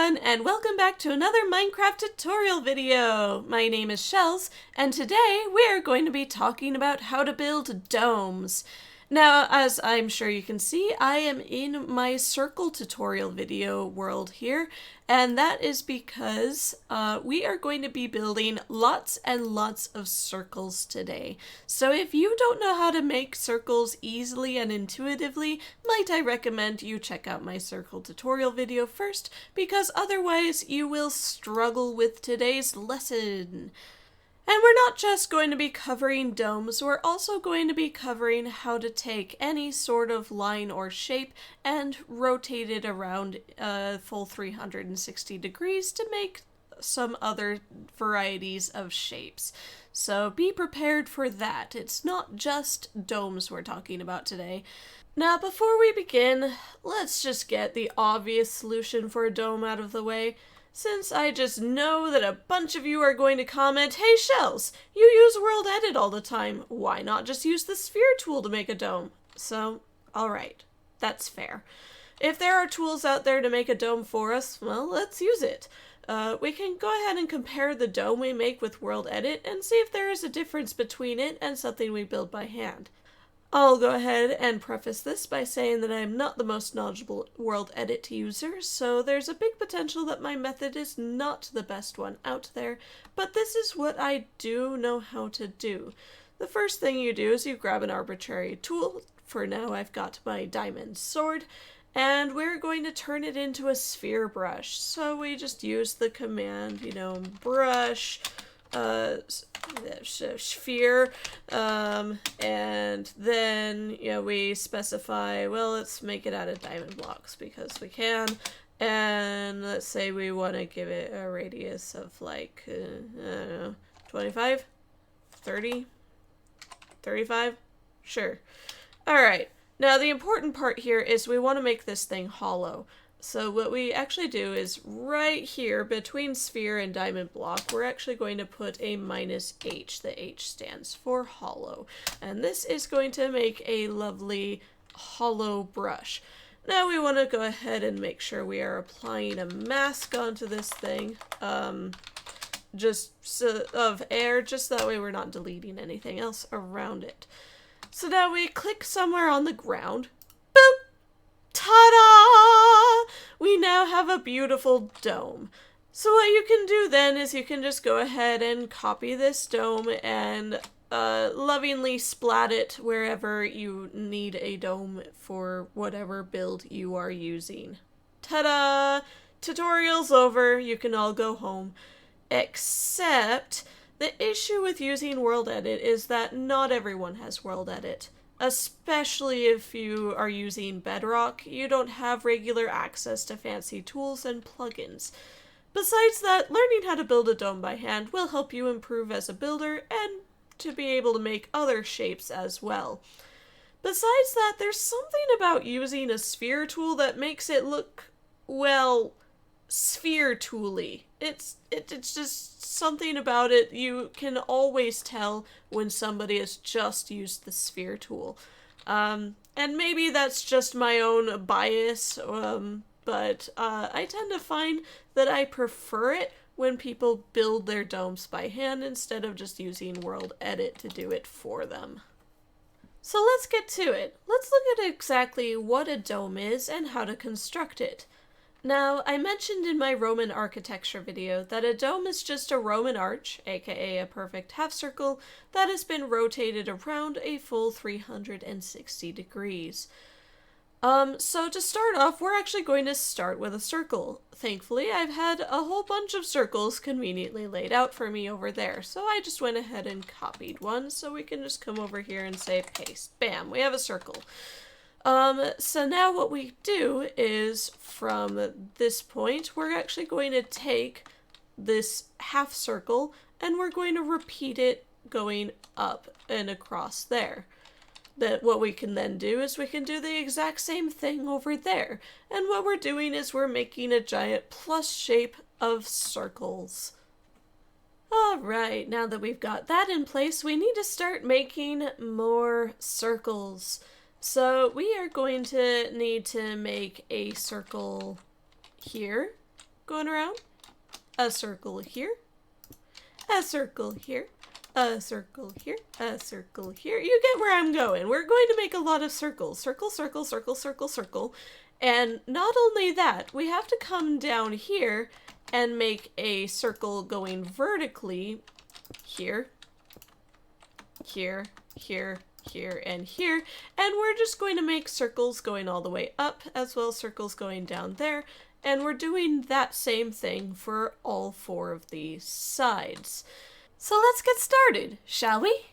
everyone, and welcome back to another Minecraft tutorial video. My name is Shells, and today we are going to be talking about how to build domes. Now, as I'm sure you can see, I am in my circle tutorial video world here, and that is because we are going to be building lots and lots of circles today. So if you don't know how to make circles easily and intuitively, might I recommend you check out my circle tutorial video first, because otherwise you will struggle with today's lesson. And we're not just going to be covering domes, we're also going to be covering how to take any sort of line or shape and rotate it around a full 360 degrees to make some other varieties of shapes. So be prepared for that. It's not just domes we're talking about today. Now, before we begin, let's just get the obvious solution for a dome out of the way. Since I just know that a bunch of you are going to comment, "Hey Shells, you use WorldEdit all the time, why not just use the sphere tool to make a dome?" So, alright, that's fair. If there are tools out there to make a dome for us, well, let's use it. We can go ahead and compare the dome we make with WorldEdit and see if there is a difference between it and something we build by hand. I'll go ahead and preface this by saying that I am not the most knowledgeable WorldEdit user, so there's a big potential that my method is not the best one out there, but this is what I do know how to do. The first thing you do is you grab an arbitrary tool. For now I've got my diamond sword, and we're going to turn it into a sphere brush. So we just use the command, brush, sphere, and then we specify, well, let's make it out of diamond blocks because we can, and let's say we want to give it a radius of like I don't know, 25, 30, 35, sure. Alright, now the important part here is we want to make this thing hollow. So what we actually do is right here between sphere and diamond block, we're actually going to put a -h. The H stands for hollow. And this is going to make a lovely hollow brush. Now we want to go ahead and make sure we are applying a mask onto this thing. Of air, just that way we're not deleting anything else around it. So now we click somewhere on the ground. Boop! Ta-da! We now have a beautiful dome. So what you can do then is you can just go ahead and copy this dome and lovingly splat it wherever you need a dome for whatever build you are using. Ta-da! Tutorial's over. You can all go home. Except the issue with using WorldEdit is that not everyone has WorldEdit. Especially if you are using Bedrock, you don't have regular access to fancy tools and plugins. Besides that, learning how to build a dome by hand will help you improve as a builder and to be able to make other shapes as well. Besides that, there's something about using a sphere tool that makes it look, well, sphere tool-y. It's just something about it. You can always tell when somebody has just used the sphere tool. And maybe that's just my own bias, but I tend to find that I prefer it when people build their domes by hand instead of just using WorldEdit to do it for them. So let's get to it. Let's look at exactly what a dome is and how to construct it. Now, I mentioned in my Roman architecture video that a dome is just a Roman arch, aka a perfect half circle, that has been rotated around a full 360 degrees. So to start off, we're actually going to start with a circle. Thankfully, I've had a whole bunch of circles conveniently laid out for me over there, so I just went ahead and copied one, so we can just come over here and say paste. Bam, we have a circle. So now what we do is, from this point, we're actually going to take this half circle and we're going to repeat it going up and across there. What we can then do is we can do the exact same thing over there. And what we're doing is we're making a giant plus shape of circles. Alright, now that we've got that in place, we need to start making more circles. So we are going to need to make a circle here, going around. A circle here. A circle here. A circle here. A circle here. You get where I'm going. We're going to make a lot of circles. Circle, circle, circle, circle, circle. And not only that, we have to come down here and make a circle going vertically here, here, here, here, and here. And we're just going to make circles going all the way up, as well as circles going down there. And we're doing that same thing for all 4 of these sides. So let's get started, shall we?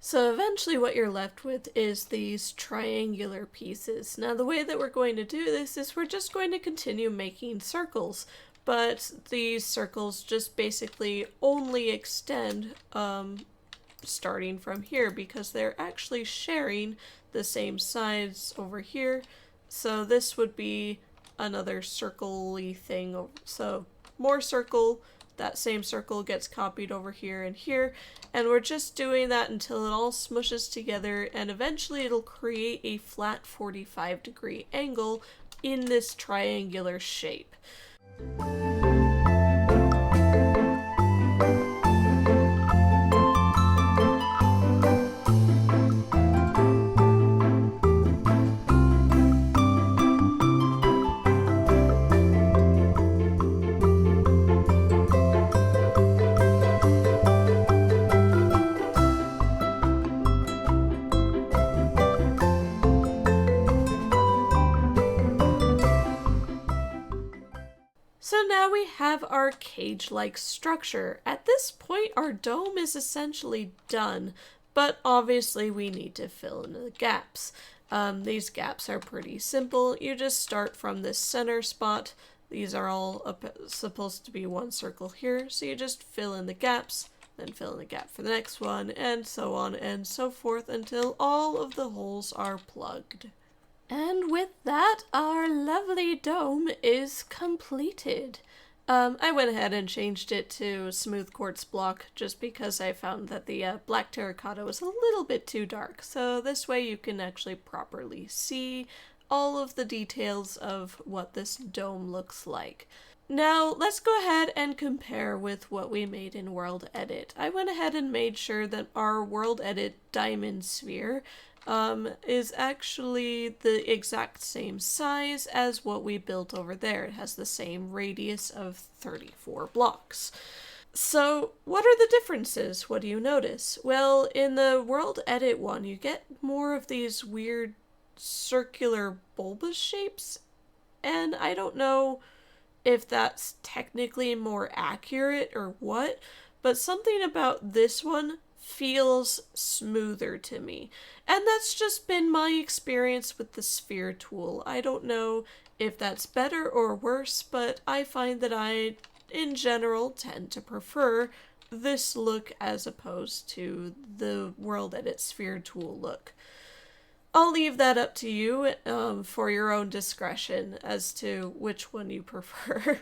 So eventually what you're left with is these triangular pieces. Now the way that we're going to do this is we're just going to continue making circles, but these circles just basically only extend starting from here because they're actually sharing the same sides over here. So this would be another circle-y thing. So more circle, that same circle gets copied over here and here, and we're just doing that until it all smushes together, and eventually it'll create a flat 45-degree angle in this triangular shape. So now we have our cage-like structure. At this point, our dome is essentially done, but obviously we need to fill in the gaps. These gaps are pretty simple. You just start from this center spot. These are all supposed to be one circle here, so you just fill in the gaps, then fill in the gap for the next one, and so on and so forth until all of the holes are plugged. And with that, our lovely dome is completed. I went ahead and changed it to smooth quartz block just because I found that the black terracotta was a little bit too dark. So this way you can actually properly see all of the details of what this dome looks like. Now let's go ahead and compare with what we made in WorldEdit. I went ahead and made sure that our WorldEdit diamond sphere is actually the exact same size as what we built over there. It has the same radius of 34 blocks. So what are the differences? What do you notice? Well, in the WorldEdit one, you get more of these weird circular bulbous shapes, and I don't know if that's technically more accurate or what, but something about this one feels smoother to me. And that's just been my experience with the sphere tool. I don't know if that's better or worse, but I find that I, in general, tend to prefer this look as opposed to the WorldEdit sphere tool look. I'll leave that up to you for your own discretion as to which one you prefer.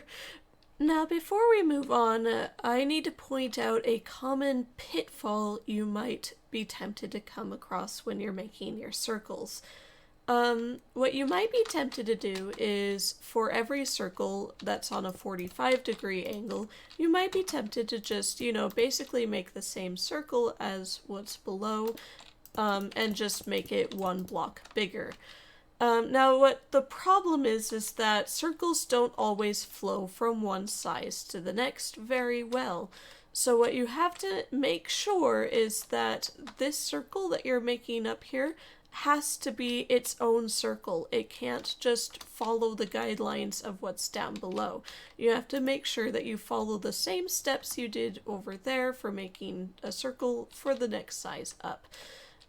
Now, before we move on, I need to point out a common pitfall you might be tempted to come across when you're making your circles. What you might be tempted to do is, for every circle that's on a 45-degree angle, you might be tempted to just, basically make the same circle as what's below, and just make it one block bigger. Now what the problem is that circles don't always flow from one size to the next very well. So what you have to make sure is that this circle that you're making up here has to be its own circle. It can't just follow the guidelines of what's down below. You have to make sure that you follow the same steps you did over there for making a circle for the next size up.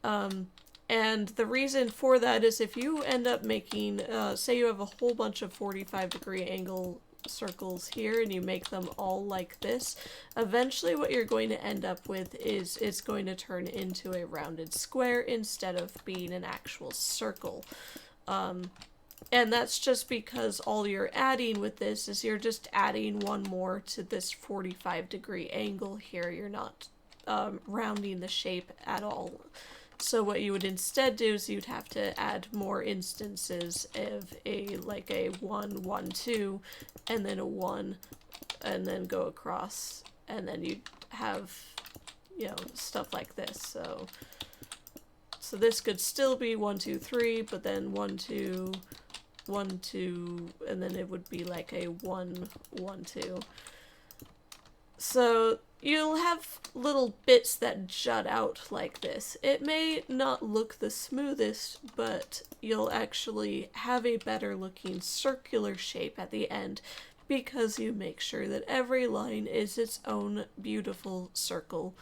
And the reason for that is if you end up making, say you have a whole bunch of 45-degree angle circles here and you make them all like this, eventually what you're going to end up with is it's going to turn into a rounded square instead of being an actual circle. And that's just because all you're adding with this is you're just adding one more to this 45-degree angle here. You're not rounding the shape at all. So what you would instead do is you'd have to add more instances of like a 1, 1, 2, and then a 1, and then go across, and then you'd have, stuff like this. So this could still be 1, 2, 3, but then 1, 2, 1, 2, and then it would be like a 1, 1, 2. So you'll have little bits that jut out like this. It may not look the smoothest, but you'll actually have a better looking circular shape at the end because you make sure that every line is its own beautiful circle.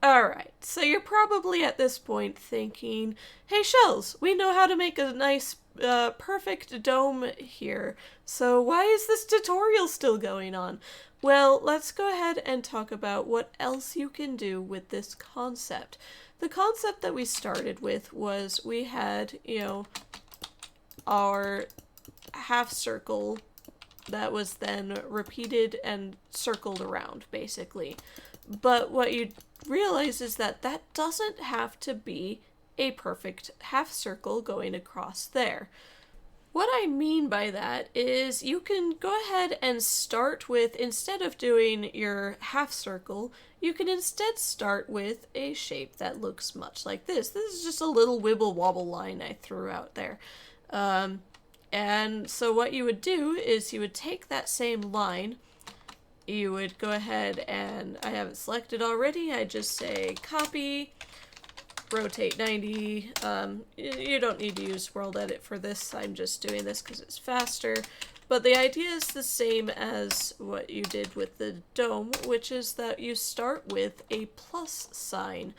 Alright, so you're probably at this point thinking, hey Shells, we know how to make a nice perfect dome here, so why is this tutorial still going on? Well, let's go ahead and talk about what else you can do with this concept. The concept that we started with was we had, our half circle that was then repeated and circled around, basically. But what you realize is that that doesn't have to be a perfect half circle going across there. What I mean by that is you can go ahead and start with, instead of doing your half circle, you can instead start with a shape that looks much like this. This is just a little wibble wobble line I threw out there. And so what you would do is you would take that same line, you would go ahead and, I have it selected already, I just say copy, rotate 90. You don't need to use WorldEdit for this. I'm just doing this because it's faster. But the idea is the same as what you did with the dome, which is that you start with a plus sign.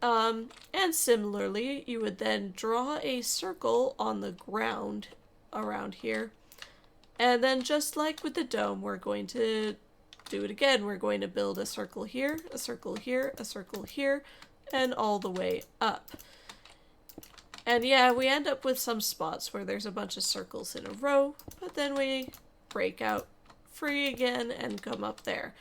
And similarly, you would then draw a circle on the ground around here. And then just like with the dome, we're going to do it again. We're going to build a circle here, a circle here, a circle here, and all the way up. And yeah, we end up with some spots where there's a bunch of circles in a row, but then we break out free again and come up there.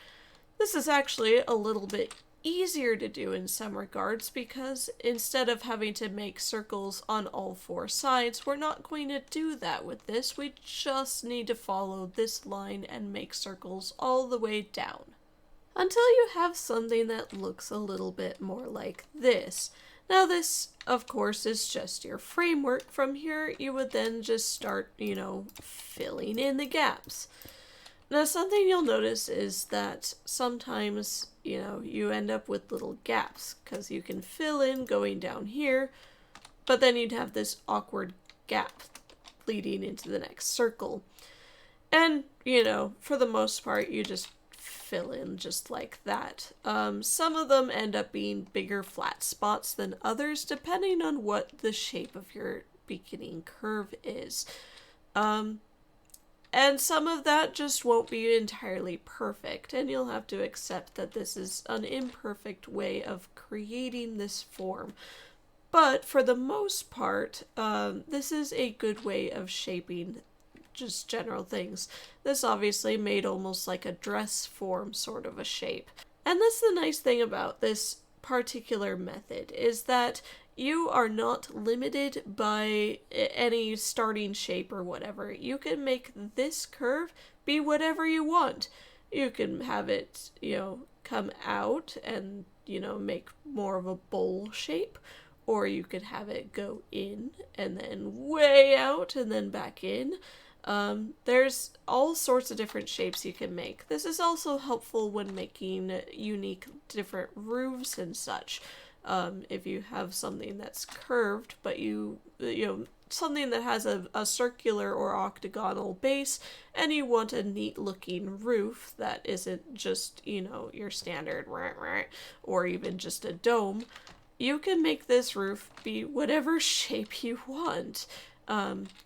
This is actually a little bit easier to do in some regards because instead of having to make circles on all four sides, we're not going to do that with this. We just need to follow this line and make circles all the way down, until you have something that looks a little bit more like this. Now this, of course, is just your framework. From here, you would then just start, filling in the gaps. Now something you'll notice is that sometimes, you end up with little gaps, because you can fill in going down here, but then you'd have this awkward gap leading into the next circle. And, for the most part, you just fill in just like that. Some of them end up being bigger flat spots than others, depending on what the shape of your beginning curve is. And some of that just won't be entirely perfect, and you'll have to accept that this is an imperfect way of creating this form. But for the most part, this is a good way of shaping just general things. This obviously made almost like a dress form sort of a shape. And that's the nice thing about this particular method, is that you are not limited by any starting shape or whatever. You can make this curve be whatever you want. You can have it, come out and, make more of a bowl shape. or you could have it go in and then way out and then back in. There's all sorts of different shapes you can make. This is also helpful when making unique different roofs and such. If you have something that's curved, but you know, something that has a circular or octagonal base, and you want a neat looking roof that isn't just, you know, your standard or even just a dome, you can make this roof be whatever shape you want.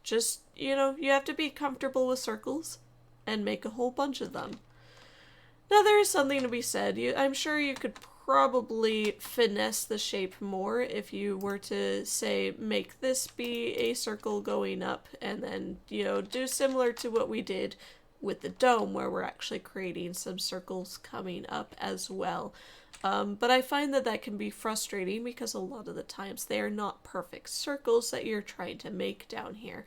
Just, you know, you have to be comfortable with circles and make a whole bunch of them. Now, there is something to be said. I'm sure you could probably finesse the shape more if you were to, say, make this be a circle going up and then, you know, do similar to what we did with the dome, where we're actually creating some circles coming up as well. But I find that can be frustrating because a lot of the times they are not perfect circles that you're trying to make down here.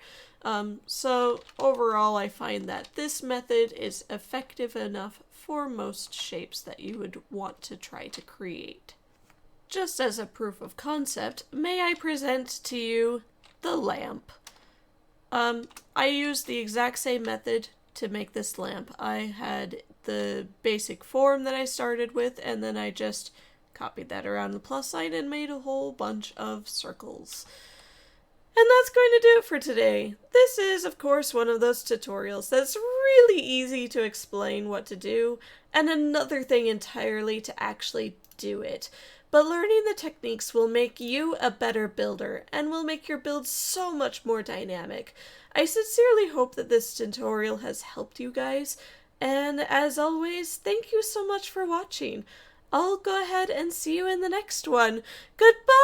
So overall, I find that this method is effective enough for most shapes that you would want to try to create. Just as a proof of concept, may I present to you the lamp. I used the exact same method to make this lamp. I had the basic form that I started with, and then I just copied that around the plus sign and made a whole bunch of circles. And that's going to do it for today. This is, of course, one of those tutorials that's really easy to explain what to do, and another thing entirely to actually do it. But learning the techniques will make you a better builder, and will make your build so much more dynamic. I sincerely hope that this tutorial has helped you guys, and as always, thank you so much for watching. I'll go ahead and see you in the next one. Goodbye!